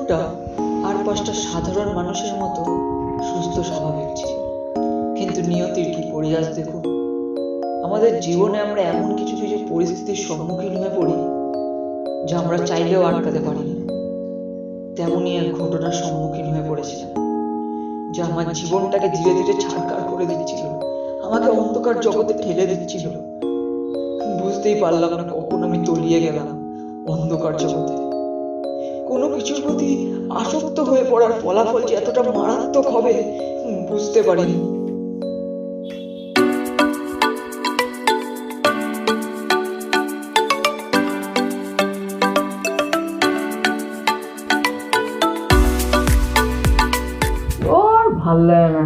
জীবনটা আর পাঁচটা সাধারণ মানুষের মতো সুস্থ স্বাভাবিক ছিল। কিন্তু নিয়তির কি পরিহাস দেখুন, আমাদের জীবনে আমরা এমন কিছু কিছু পরিস্থিতির সম্মুখীন হয়ে পড়ি যা আমরা চাইলেও আটকাতে পারি না। তেমনই এক ঘটনার সম্মুখীন হয়ে পড়েছিলাম যা আমার জীবনটাকে ধীরে ধীরে ছাড়খাড় করে দিচ্ছিল, আমাকে অন্ধকার জগতে ঠেলে দিচ্ছিল। বুঝতেই পারলাম না কখন আমি তলিয়ে গেলাম অন্ধকার জগতে। কোনো কিছুর প্রতি আসক্ত হয়ে পড়ার ফলাফল যে এতটা মারাত্মক হবে বুঝতে পারিনি। আর ভাল লাগে না,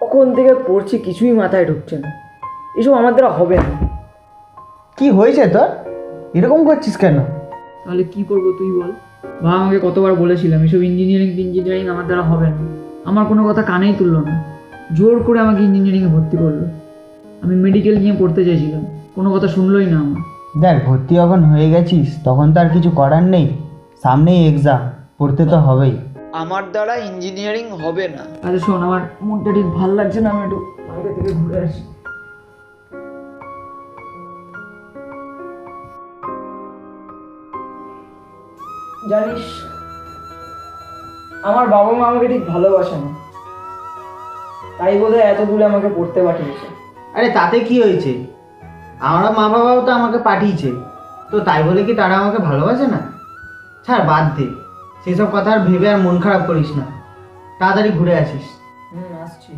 কখন থেকে পড়ছি কিছুই মাথায় ঢুকছে না। এসব আমার দ্বারা হবে না। কি হয়েছে তোর? এরকম করছিস কেন? তাহলে কি করবো তুই বল। বা আমাকে কতবার বলেছিলাম এসব ইঞ্জিনিয়ারিং আমার দ্বারা হবে না। আমার কোনো কথা কানেই তুললো না, জোর করে আমাকে ইঞ্জিনিয়ারিংয়ে ভর্তি করলো। আমি মেডিকেল নিয়ে পড়তে চাইছিলাম, কোনো কথা শুনলোই না আমার। দেখ, ভর্তি যখন হয়ে গেছিস তখন তো আর কিছু করার নেই, সামনেই এক্সাম, পড়তে তো হবেই। আমার দ্বারা ইঞ্জিনিয়ারিং হবে না। আরে শোন, আমার মনটা ঠিক ভাল লাগছে না, আমি একটু বাইরে থেকে ঘুরে আসি। জানিস, আমার বাবা মা আমাকে ঠিক ভালোবাসে না, তাই বোধহয় এত দূরে আমাকে পড়তে পাঠিয়েছে। আরে তাতে কি হয়েছে? আমরা মা বাবাও তো আমাকে পাঠিয়েছে, তো তাই বলে কি তারা আমাকে ভালোবাসে না? ছাড়, বাদ দে সেসব কথা, আর ভেবে আর মন খারাপ করিস না, তাড়াতাড়ি ঘুরে আসিস। আসছি।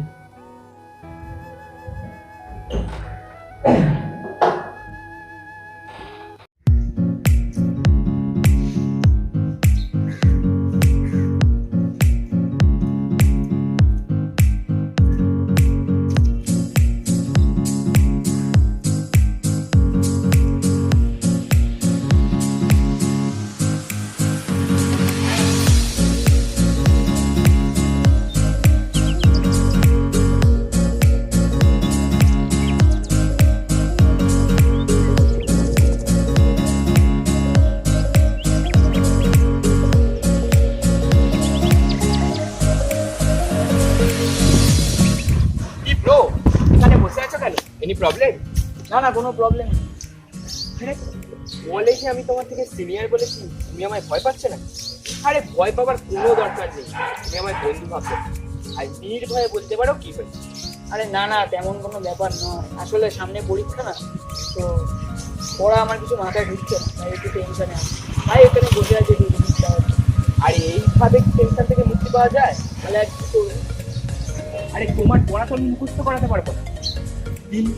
কি ব্রো, এখানে বসে আছো কেন? Any problem? না না, কোনো প্রবলেম নেই। কলেজে আমি তোমার থেকে সিনিয়র বলেছি, তুমি আমায় ভয় পাচ্ছ না? আরে ভয় পাবার কোনো দরকার নেই, তুমি আমার বন্ধু ভাবছো আর নির্ভয়ে বলতে পারো কি হয়েছে। আরে না না, তেমন কোনো ব্যাপার নয়। আসলে সামনে পরীক্ষা না, তো পড়া আমার কিছু মাথায় ঢুকছে না, তাই একটু টেনশনে আছে। তাই এখানে বসে আছে একটু জিনিসটা। আর এইভাবে টেনশন থেকে মুক্তি পাওয়া যায়? তাহলে আর কি করবো? আরে তোমার পড়া তো আমি মুখস্থ করাতে পারবো না,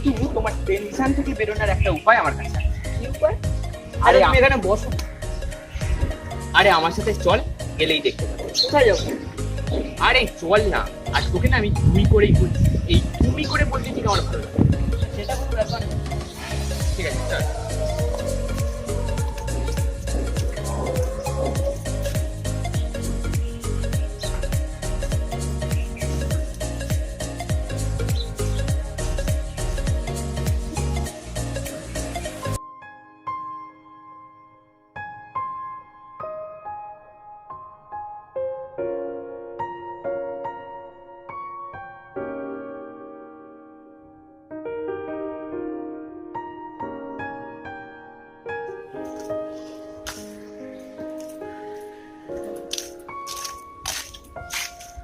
কিন্তু তোমার টেনশন থেকে বেরোনোর একটা উপায় আমার কাছে আছে। কি উপায়? আরে আরে তুমি এখানে বসো। আরে আমার সাথে চল, গেলেই দেখতে পাবো। কোথায় যাবো? আরে চল না, আর তোকে না আমি তুমি করেই বলছি, এই তুমি করে বলতে ঠিক আমার ভালো লাগে। সেটা কোনো ব্যাপার না। ঠিক আছে চল।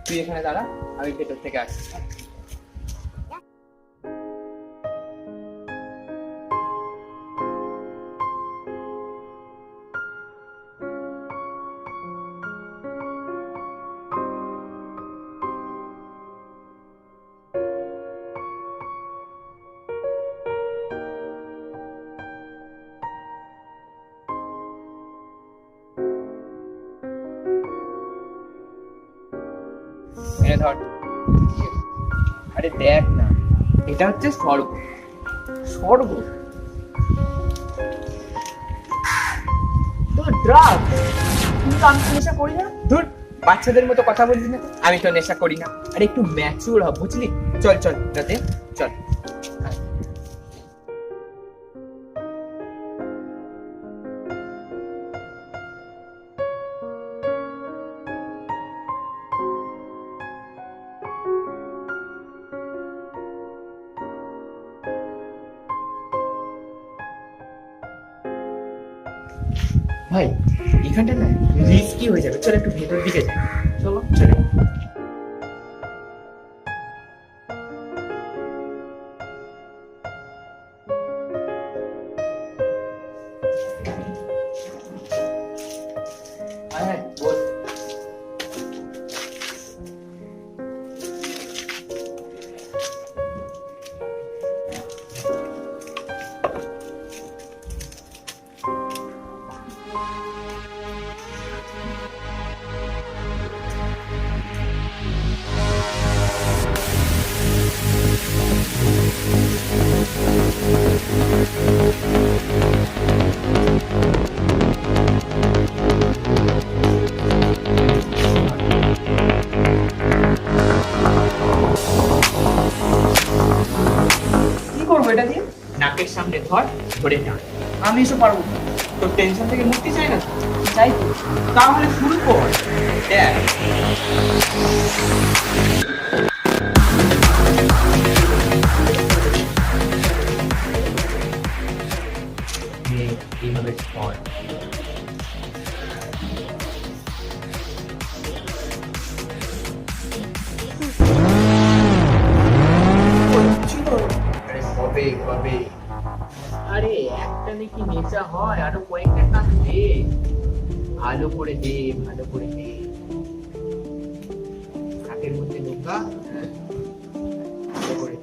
তুই এখানে দাঁড়া, আমি ভেতর থেকে আসছি। এনে ধর। আরে দেখ না, এটা হচ্ছে স্বর্গ। স্বর্গ? তো ড্রাগ? কিন্তু আমি নেশা করি না। ধুর, বাচ্চাদের মতো কথা বলবি না, আমি তো নেশা করি না। আরে একটু ম্যাচিউর হ, বুঝলি? চল চল রাতে চল। ভাই এখানটা না রিস্কি হয়ে যাবে, চলো একটু ভেতর দিকে যাই। চলো চলে। হ্যাঁ বল। কি করবো এটা দিয়ে? নাকের সামনে ধর, ধরে টান। আমি এসব পারবো না। তোর টেনশন থেকে মুক্তি চাই না তো? চাই তো। তাহলে শুরু কর। দেখ এইভাবে ধর। আরে কবে কবে, আরে একটা নাকি নেশা হয়, আরো কয়েকটা কাজ দে, ভালো করে দে, ভালো করে দে। হাতের মধ্যে ঢোকা, ভালো করে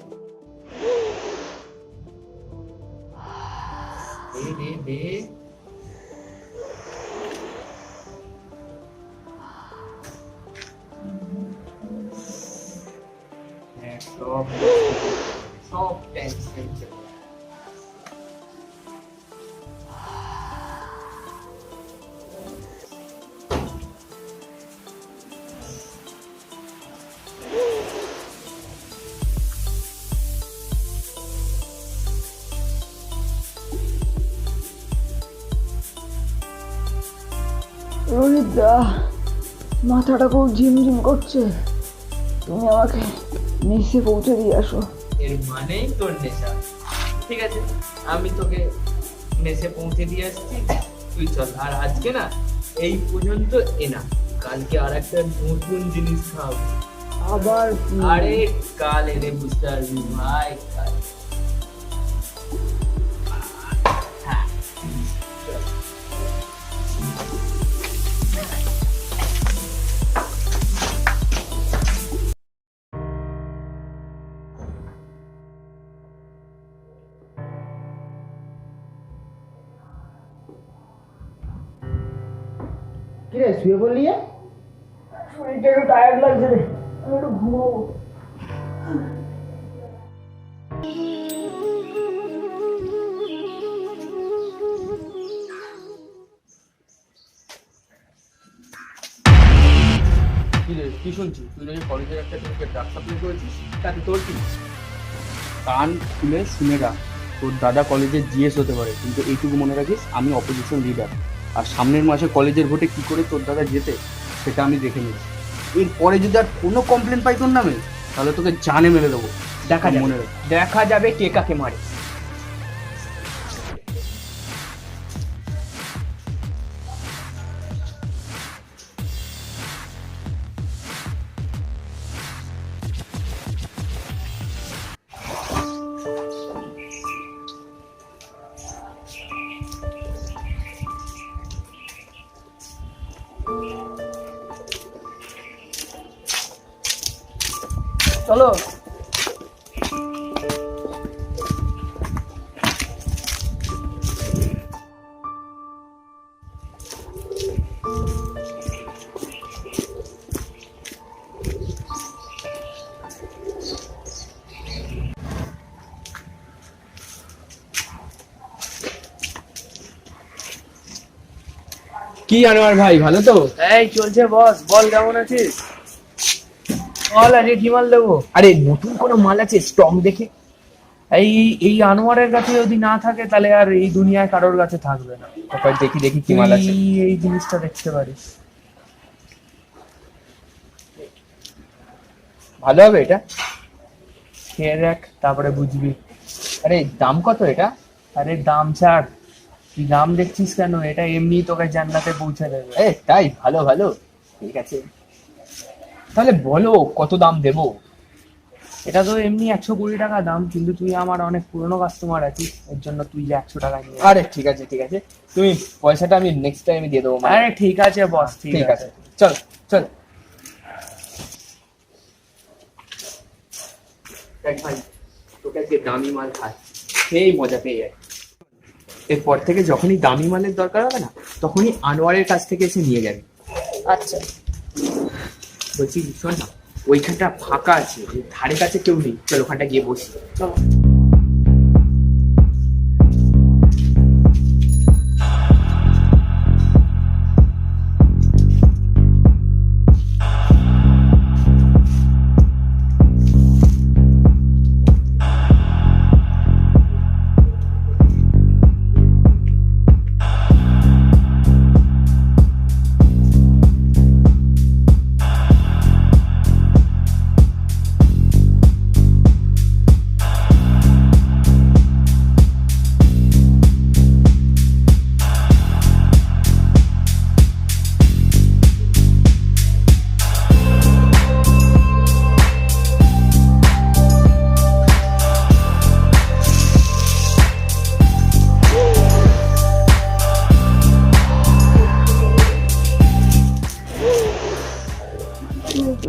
দে দে দে। হ্যাঁ, সব টেনশন চলে। রোহিত দা, মাথাটা খুব ঝিমঝিম করছে, তুমি আমাকে নিচে পৌঁছে দিয়ে আসো। এর মানেই তোর নেশা। ঠিক আছে, আমি তোকে নেশে পৌঁছে দিয়ে আসছি, তুই চল। আর আজকে না এই পর্যন্ত এনা, কালকে আর একটা নতুন জিনিস খাবো। আবার কি? আরে কাল এনে বুঝতে পারবি ভাই, কাল। হ্যাঁ, চল। কি রে, শুয়ে পড়লি যে? শরীরটা একটু টায়ার্ড লাগছে রে, আমি একটু ঘুমাবো। কি রে, কি শুনছি? তুই নাকি কলেজের একটা ছেলেকে ড্রাগ সাপ্লাই করেছিস, তাতে তোর কি? কান খুলে শুনে রাখ, তোর দাদা কলেজের জিএস হতে পারে, কিন্তু এইটুকু মনে রাখিস আমি অপোজিশন লিডার। আর সামনের মাসে কলেজের ভোটে কি করে তোর দাদা জেতে সেটা আমি দেখে নিচ্ছি। এরপরে যদি আর কোনো কমপ্লেন পাই তোর নামে, তাহলে তোকে জানে মেরে দেবো। দেখা যাবে, মনে রাখ। দেখা যাবে কে কাকে মারে। চলো। কি আনোয়ার ভাই, ভালো তো? এই চলছে বস, বল কেমন আছিস? বল আজকে কি মাল দেবো? আরে নতুন কোনো মাল আছে স্ট্রং দেখে? এই এই আনোয়ারের কাছে যদি না থাকে তাহলে আর এই দুনিয়ায় কারোর কাছে থাকবে না। তারপর দেখি দেখি কি মাল আছে। তুই এই জিনিসটা দেখতে পারিস। ভালো হবে এটা? খেয়ে দেখ, তারপরে বুঝবি। আরে দাম কত এটা? আরে দাম ছাড়, তুই দাম দেখছিস কেন? এটা এমনি তোকে জান্নাতে পৌঁছে দেবে। তাই? ভালো ভালো, ঠিক আছে। তাহলে বলো কত দাম দেবো? এটা তো এমনি 120 টাকা দাম, কিন্তু তুই আমার অনেক পুরনো কাস্টমার আছিস, এর জন্য তুই যে 100 টাকা নিয়ে। আরে ঠিক আছে ঠিক আছে, তুমি পয়সাটা আমি নেক্সট টাইমে দিয়ে দেবো। আরে ঠিক আছে বস, ঠিক আছে, চল চল। দেখ ভাই, তোকে আজকে দামি মাল খাচ্ছি, সেই মজা পেয়ে যায়। এরপর থেকে যখনই দামি মালের দরকার হবে না, তখনই আনোয়ারের কাছ থেকে এসে নিয়ে যাবে। আচ্ছা, বলছি শোন না, ওইখানটা ফাঁকা আছে, ওই ধারে কাছে কেউ নেই, চল ওখানটা গিয়ে বসি। চলো।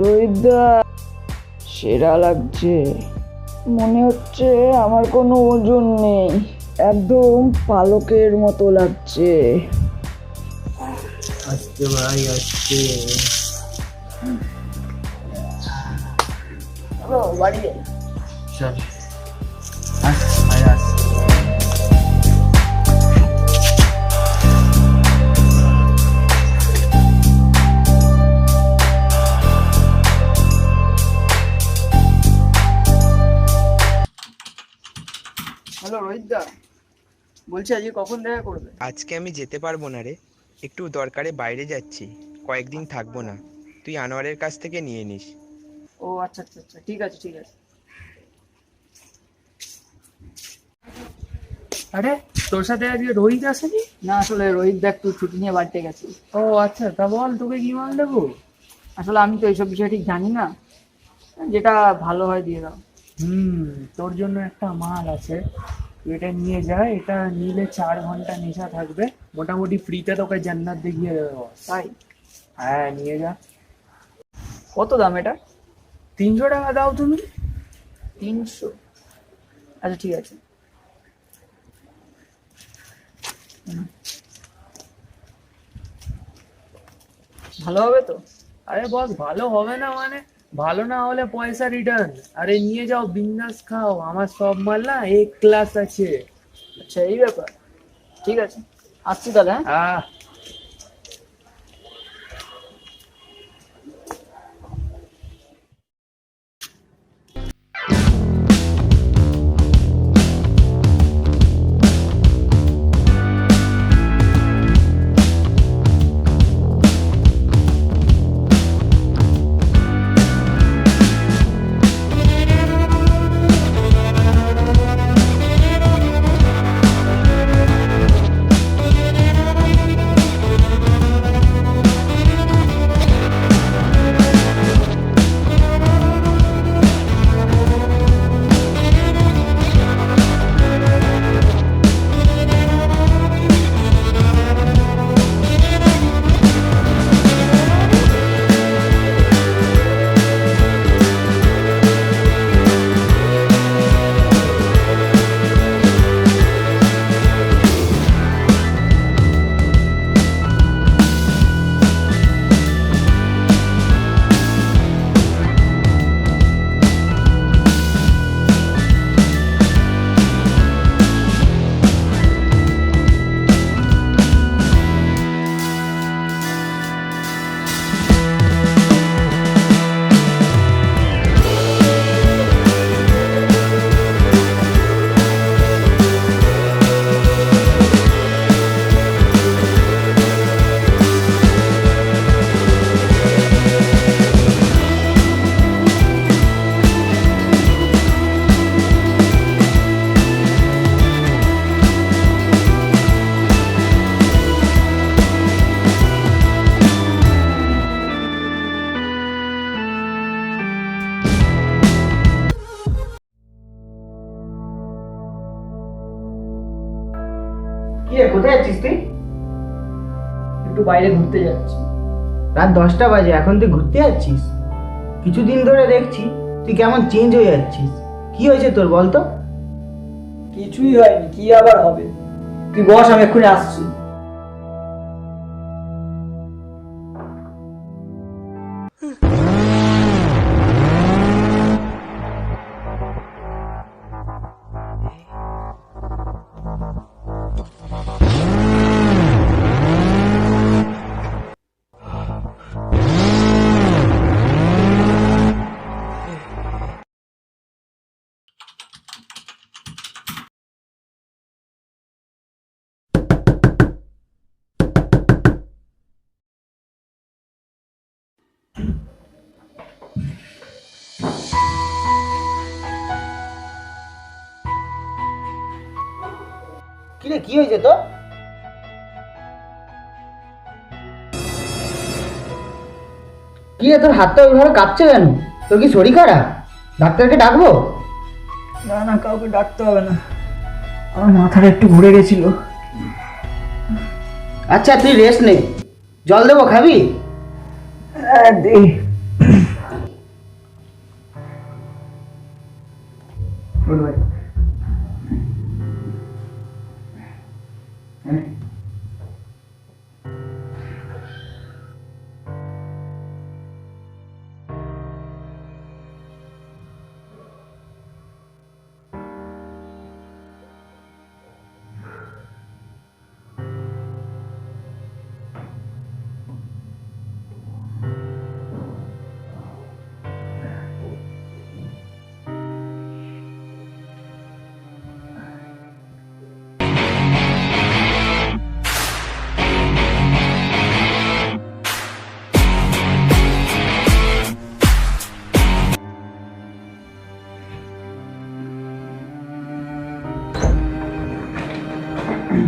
রোহিতদা, সেরা লাগছে। মনে হচ্ছে আমার কোনো ওজন নেই, একদম পালকের মতো লাগছে। আস্তে ভাই আস্তে। বাড়ি চল আস ভাই আস। হ্যালো রোহিতদা, বলছি আজকে কখন দেখা করবে? আজকে আমি যেতে পারবো না রে, একটু দরকারে বাইরে যাচ্ছি, কয়েকদিন থাকবো না। তুই আনোয়ারের কাছ থেকে নিয়ে নিস। ও আচ্ছা আচ্ছা আচ্ছা, ঠিক আছে ঠিক আছে। আরে তোর সাথে আজকে রোহিত আসেনি? না, আসলে রোহিতদা একটু ছুটি নিয়ে বাড়িতে গেছে। ও আচ্ছা, তা বল তোকে কি মাল দেবো? আসলে আমি তো এইসব বিষয়ে ঠিক জানি না, যেটা ভালো হয় দিয়ে দাও। তোর জন্য একটা মাল আছে, তুই এটা নিয়ে যা। এটা নিলে 4 ঘন্টা নেশা থাকবে, মোটামুটি ফ্রিতে তোকে জান্নাত দেখিয়ে দেবে বস। তাই? হ্যাঁ নিয়ে যা। কত দাম এটা? 300 টাকা দাও তুমি। 300? আচ্ছা ঠিক আছে। ভালো হবে তো? আরে বস, ভালো হবে না মানে? ভালো না হলে পয়সা রিটার্ন। আরে নিয়ে যাও, বিন্দাস খাও, আমার সব মাল না এক ক্লাস আছে। আচ্ছা এই ব্যাপার, ঠিক আছে, আসছি তাহলে। হ্যাঁ। আহ যাচ্ছিস তুই? একটু বাইরে ঘুরতে যাচ্ছি। রাত 10টা বাজে, এখন তুই ঘুরতে যাচ্ছিস? কিছুদিন ধরে দেখছি তুই কেমন চেঞ্জ হয়ে যাচ্ছিস। কি হয়েছে তোর বলতো? কিছুই হয়নি, কি আবার হবে? তুই বস, আমি এক্ষুনি আসছি। কি রে, কি হয়েছে তোর? কি রে, তোর হাতটা ওইভাবে কাঁপছে কেন? তোর কি শরীর খারাপ? ডাক্তারকে ডাকবো? না না, কাউকে ডাকতে হবে না, আমার মাথাটা একটু ঘুরে গেছিল। আচ্ছা তুই রেস্ট নে, জল দেবো, খাবি? দে। বল ভাই।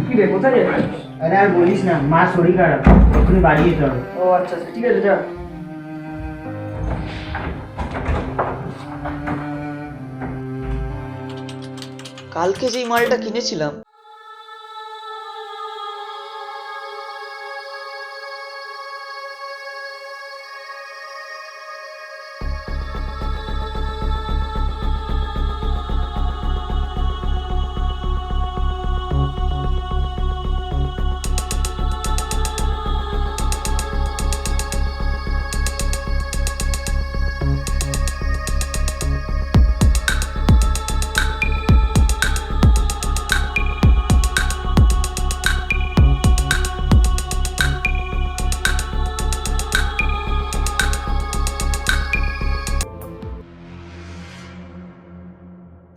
কি রে, কোথায় যাচ্ছিস? আরে আর বলিস না, মা শরীর খারাপ, এক্ষুনি বাড়ি যেতে হবে। ও আচ্ছা আচ্ছা, ঠিক আছে, যা। কালকে যেই মালটা কিনেছিলাম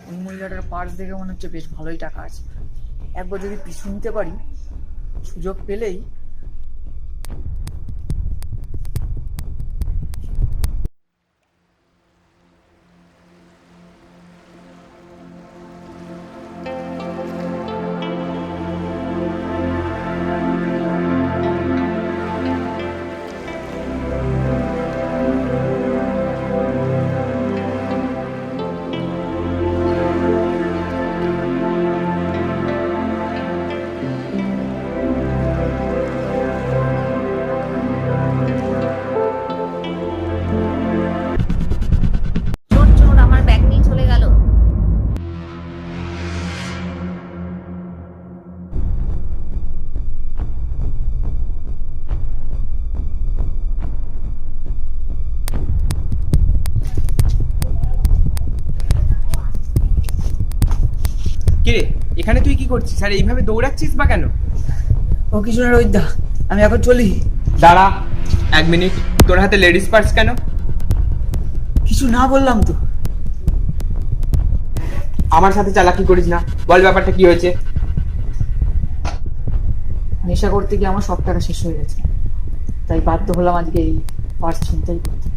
ওই মহিলাটার পার্স দেখে মনে হচ্ছে বেশ ভালোই টাকা আছে। একবার যদি পিছু নিতে পারি, সুযোগ পেলেই। চোর চোর আমার ব্যাগ নিয়ে চলে গেল। কিরে, এখানে তুই কি করছিস আর এইভাবে দৌড়াচ্ছিস বা কেন? ও কিছু না রোহিতদা, আমি এখন চলি। দাঁড়া 1 মিনিট, তোর হাতে লেডিস পার্স কেন? কিছু না বললাম তো। আমার সাথে চালাকি করিস না, বল ব্যাপারটা কি হয়েছে? নেশা করতে গিয়ে আমার সব টাকা শেষ হয়ে গেছে, তাই বাধ্য হলাম আজকে এই পার্স ছিনতাই করতে।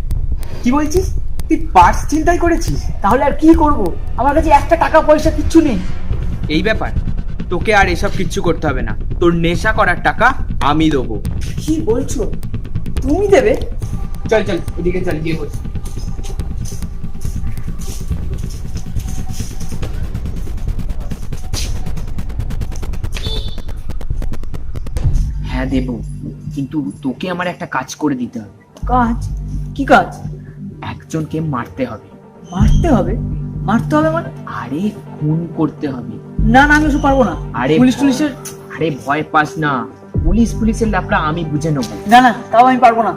কি বলছিস, তুই পার্স ছিনতাই করেছিস? তাহলে আর কি করব, আমার কাছে একটা টাকা পয়সা কিচ্ছু নেই। এই ব্যাপার, তোকে আর এসব কিচ্ছু করতে হবে না, তোর নেশা করার টাকা আমি দেবো। কি বলছো, তুমি দেবে? চল চল এদিকে চল, গিয়ে বস। হ্যাঁ দেবো, কিন্তু তোকে আমার একটা কাজ করে দিতে হবে। কাজ? কি কাজ? একজনকে মারতে হবে। মারতে হবে? মারতে হবে মানে? আরে খুন করতে হবে। না না, আমি ওসব পারবো না। আরে পুলিশ টুলিশের? আরে ভয় পাস না, পুলিশের ল্যাপটা আমি বুঝে নেবো। না না, তাও আমি পারবো না,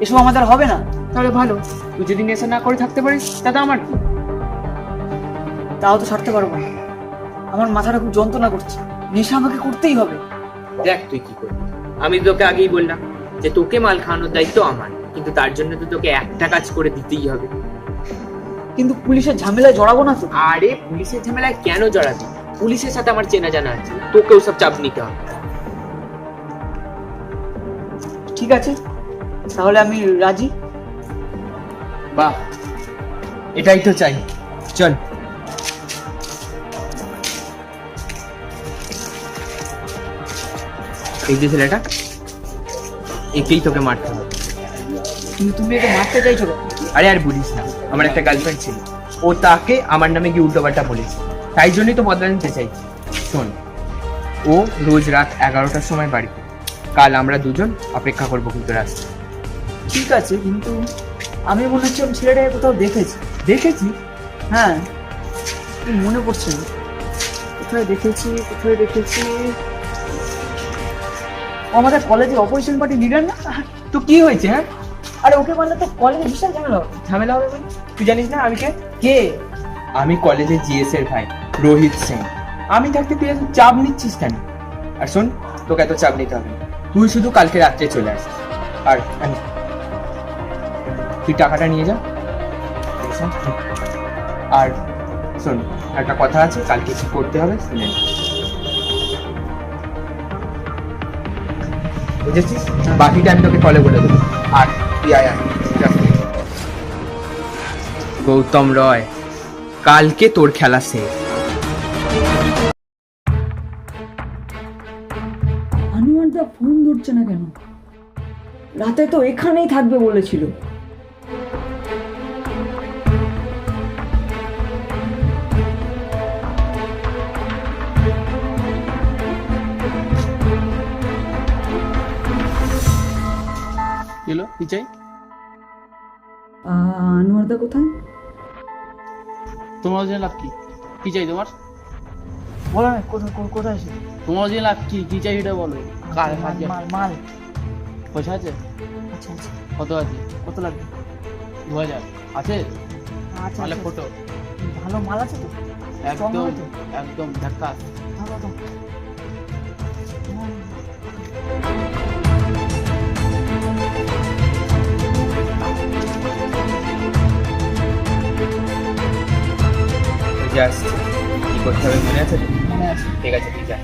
এসব আমাদের হবে না। তাহলে ভালো, তুই যদি নেশা না করে থাকতে পারিস তাতে আমার কি। তাও তো ছাড়তে পারবো না, আমার মাথাটা খুব যন্ত্রণা করছে, নেশা আমাকে করতেই হবে। দেখ তুই কি করবি, আমি তোকে আগেই বললাম যে তোকে মাল খাওয়ানোর দায়িত্ব আমার, কিন্তু তার জন্য তো তোকে একটা কাজ করে দিতেই হবে। কিন্তু পুলিশের ঝামেলায় জড়াবো না তো? আরে পুলিশের ঝামেলায় কেন জড়াবি, পুলিশের সাথে আমার চেনা জানা আছে, তোকেও সব চাপ নিতে হবে। ঠিক আছে, তাহলে আমি রাজি। বাহ, এটাই তো চাই, চল। এই যে ছেলেটা, একেই তোকে মারতে হবে। কিন্তু তুমি একে মারতে চাইছো কেন? আরে আর বলিস না, আমার একটা গার্লফ্রেন্ড ছিল, ও তাকে আমার নামে গিয়ে উল্টোপাল্টা বলেছে, তাই জন্যই তো বদলা নিতে চাইছি। শোন, ও রোজ রাত 11টার সময় বাড়িতে, কাল আমরা দুজন অপেক্ষা করবো কিন্তু রাস্তায়। ঠিক আছে, কিন্তু আমি মনে হচ্ছে আমি ছেলেটাকে কোথাও দেখেছি। দেখেছি? হ্যাঁ, কিন্তু মনে পড়ছে না কোথায় দেখেছি। ও আমাদের কলেজের অপোজিশন পার্টি লিডার না? তো কি হয়েছে? হ্যাঁ, আরে ওকে মানলে তো কলেজে বিশাল ঝামেলা হবে। ঝামেলা হবে মানে? তুই জানিস না আমি কে? কে? আমি কলেজে জিএস এর ভাই, রোহিত সিং। আমি থাকতে তুই এত চাপ নিচ্ছিস কেন? আর শোন, তোকে এত চাপ নিতে হবে না। তুই শুধু কালকে রাত্রে চলে আস, আর তুই টাকাটা নিয়ে যা। আর শোন, একটা কথা আছে, কালকে কি করতে হবে শুনে নে। বুঝেছিস? বাকিটা আমি তোকে কলে বলে দেবো। আর তুই আয় আয়, যা। গৌতম রয়, কালকে তোর খেলা শেষ। আনোয়ারদা ফোন ধরছে না কেন? রাতে তো এখানেই থাকবে বলেছিল। এলো কি চাই? আনোয়ারদা কোথায়? তোমার জন্য লাভ কি? কি চাই তোমার? বলো না, কোথায় সে? তোমার জন্য লাভ কি? কি চাই এটা বলো। মাল। পয়সা আছে? আচ্ছা আচ্ছা, কত আছে? কত লাগবে? 2000 আছে? আচ্ছা তাহলে আচ্ছা, ফটো ভালো মাল আছে তো? একদম হবে তো? একদম ধাক্কা। ভালো তো? জাস্ট কি করতে হবে মনে আছে তো? মনে আছে। ঠিক আছে, তুই যা।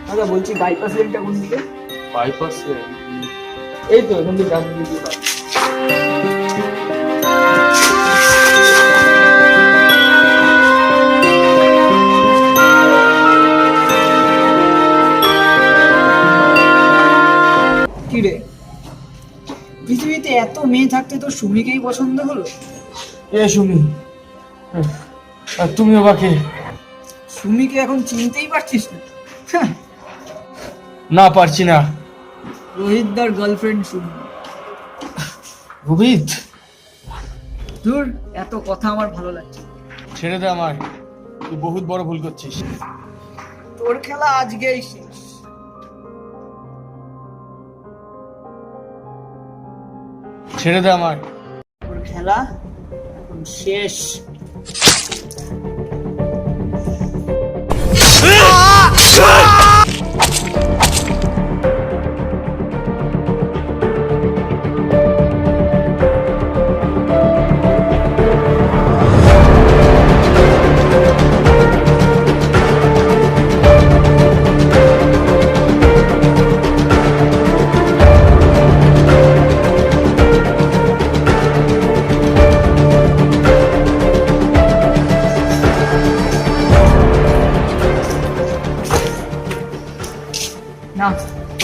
দাদা বলছি, বাইপাস লেনটা কোন দিকে? বাইপাস এই তো এখান থেকে ডান দিকে যাও। কি রে, পৃথিবীতে এত মেয়ে থাকতে তো সুমিকেই পছন্দ হলো? এ সুমি, আর তুমি ওকে? সুমিকে এখন চিনতেই পারছিস না? হ্যাঁ, না পারছি না। রোহিতদার গার্লফ্রেন্ড সুমি। রোহিত, দূর, এত কথা আমার ভালো লাগছে। ছেড়ে দে আমার, তুই বহুত বড় ভুল করছিস। তোর খেলা আজকেই শেষ। ছেড়ে দে আমার। তোর খেলা এখন শেষ।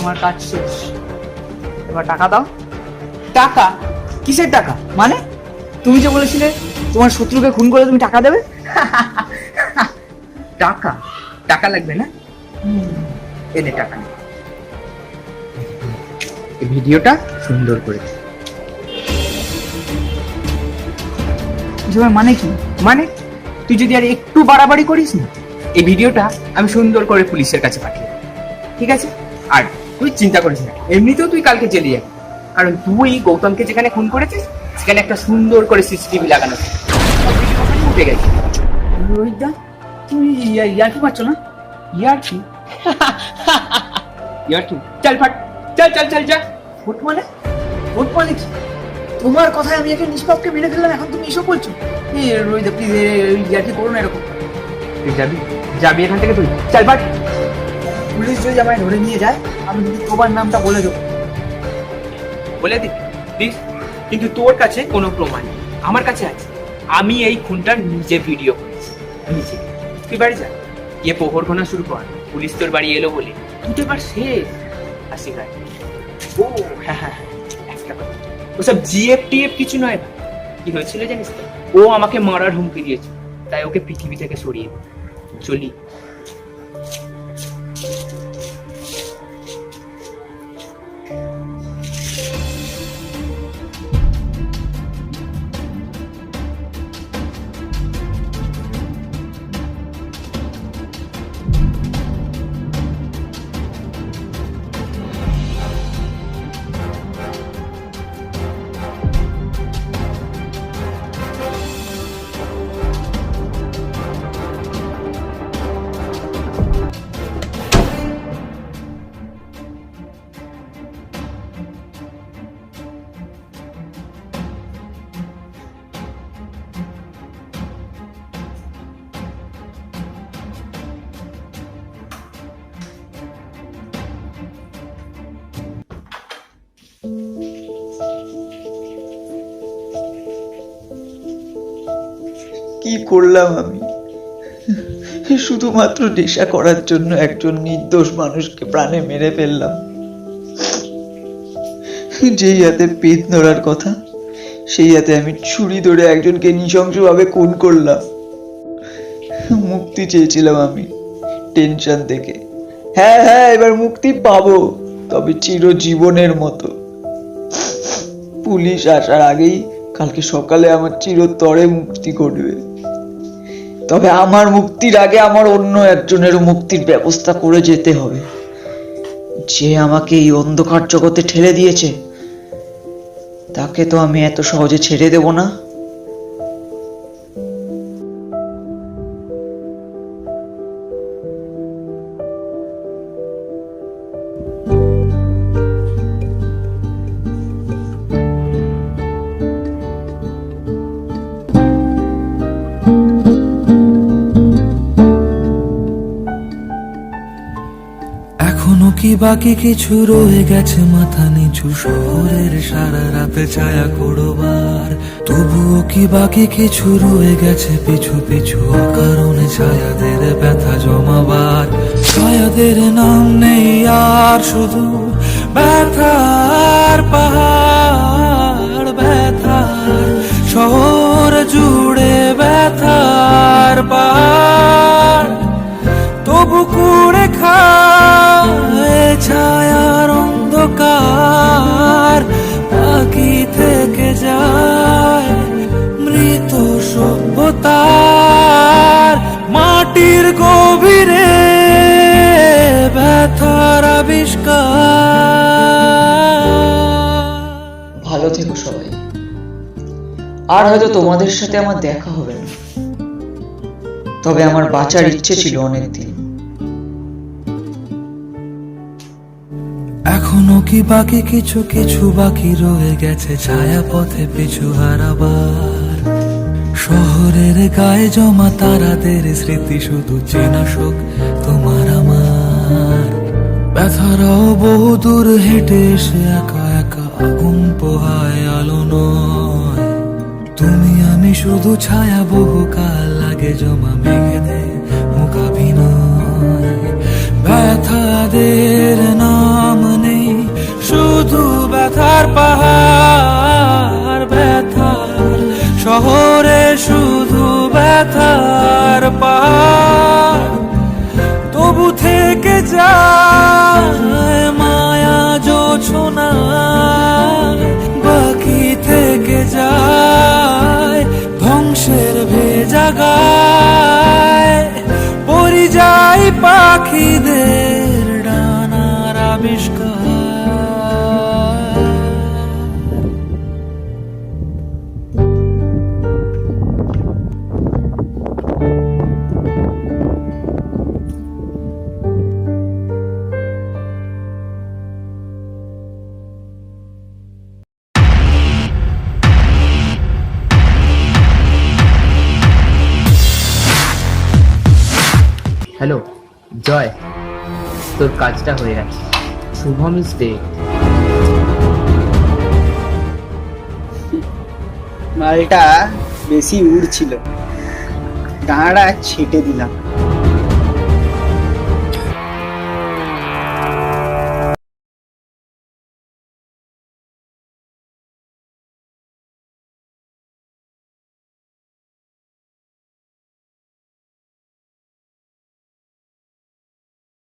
তোমার কাজ শেষ, এবার টাকা দাও। টাকা? কিসের টাকা? মানে তুমি যে বলেছিলে তোমার শত্রুকে খুন করে তুমি টাকা দেবে। টাকা? টাকা লাগবে না? এনে টাকা নেই। এই ভিডিওটা সুন্দর করে মানে কি? মানে তুই যদি আর একটু বাড়াবাড়ি করিস না, এই ভিডিওটা আমি সুন্দর করে পুলিশের কাছে পাঠিয়ে দেব, ঠিক আছে? আর তুই চিন্তা করিস না, এমনিতেও তুই কালকে জেলে যাবি, কারণ তুই গৌতমকে যেখানে খুন করেছিস সেখানে একটা সুন্দর করে সিসিটিভি লাগানো আছে। উঠে গেছে। রোহিতদা, তুমি ইয়ার কি পাচ্ছ না? ইয়ার কি? ইয়ার কি? চল ফাট, চল চল চল যা। ফুট মানে? ফুট মানে কি? তোমার কথায় আমি একে নিষ্পাপকে মেরে ফেললাম, এখন তুমি এসব বলছো? রোহিত প্লিজ ইয়ার কি করো না এরকম। তুই যাবি? যাবি এখান থেকে তুই? চল ফাট। পুলিশ যদি আমায় ধরে নিয়ে যায় আমি যদি তোমার নামটা বলে দেবো। বলে দিবি প্লিজ, কিন্তু তোর কাছে কোনো প্রমাণ নেই, আমার কাছে আছে। আমি এই খুনটার নিজে ভিডিও করেছি, নিজে। তুই বাড়ি যা, গিয়ে প্রহর গোনা শুরু কর। পুলিশ তোর বাড়ি এলো বলে তুই তো এবার শেষ। আসি ভাই। ও হ্যাঁ হ্যাঁ, একটা কথা, ওসব জিএফ টিএফ কিছু নয় ভাই। কি হয়েছিল জানিস তো? ও আমাকে মারার হুমকি দিয়েছে, তাই ওকে পৃথিবী থেকে সরিয়ে দিই। চলি। কি করলাম আমি? শুধুমাত্র নেশা করার জন্য একজন নির্দোষ মানুষকে প্রাণে মেরে ফেললাম। যেই হাতে পেট ধরার কথা সেই হাতে আমি ছুরি ধরে একজনকে নৃশংসভাবে খুন করলাম। মুক্তি চেয়েছিলাম আমি টেনশন থেকে। হ্যাঁ হ্যাঁ, এবার মুক্তি পাবো, তবে চিরজীবনের মতো। পুলিশ আসার আগেই কালকে সকালে আমার চিরতরে মুক্তি ঘটবে। তবে আমার মুক্তির আগে আমার অন্য একজনের মুক্তির ব্যবস্থা করে যেতে হবে, যে আমাকে এই অন্ধকার জগতে ঠেলে দিয়েছে। তাকে তো আমি এত সহজে ছেড়ে দেব না। এখনো কি বাকি কিছু রয়ে গেছে মাথা নিচু শহরের সারা রাতে ছায়া করবার? তবুও কি বাকি কিছু রয়ে গেছে পিছু পিছু অকারণে ছায়াদের ব্যথা জমাবার? ছায়াদের নাম নেই আর, শুধু ব্যথার পাহাড়, ব্যথার শহর জুড়ে ব্যথার পাহাড়। তবু কুড়ে খায় ছায়ার অন্ধকার, বাকি থেকে যায় মৃত সভ্যতার মাটির গভীরে ব্যথার আবিষ্কার। ভালো থেকো সবাই। আর হয়তো তোমাদের সাথে আমার দেখা হবে না, তবে আমার বাঁচার ইচ্ছে ছিল অনেকদিন। এখনো কি বাকি কিছু কিছু বাকি রয়ে গেছে ছায়া পথে পিছু হারাবার? শহরের গায়ে জমা তারাদের স্মৃতি শুধু চেনা শোক তোমার আমার। ব্যথারাও বহু দূর হেঁটে এসে একা একা আগুন পোহায় আলো নয়। তুমি আমি শুধু ছায়া, বহুকাল লাগে জমা মেঘেদের মোকাবিনয়। ব্যথাদের নাম যায় মায়া জোছনা বাকি থেকে যায় ধ্বংসের ভেজা গায় পরিযায়ী পাখিদের ডানার আবিষ্কার। হ্যালো জয়, তোর কাজটা হয়ে গেছে। Shubham is dead. মালটা বেশি উড়ছিল, ডাঁড়া ছেটে দিলাম।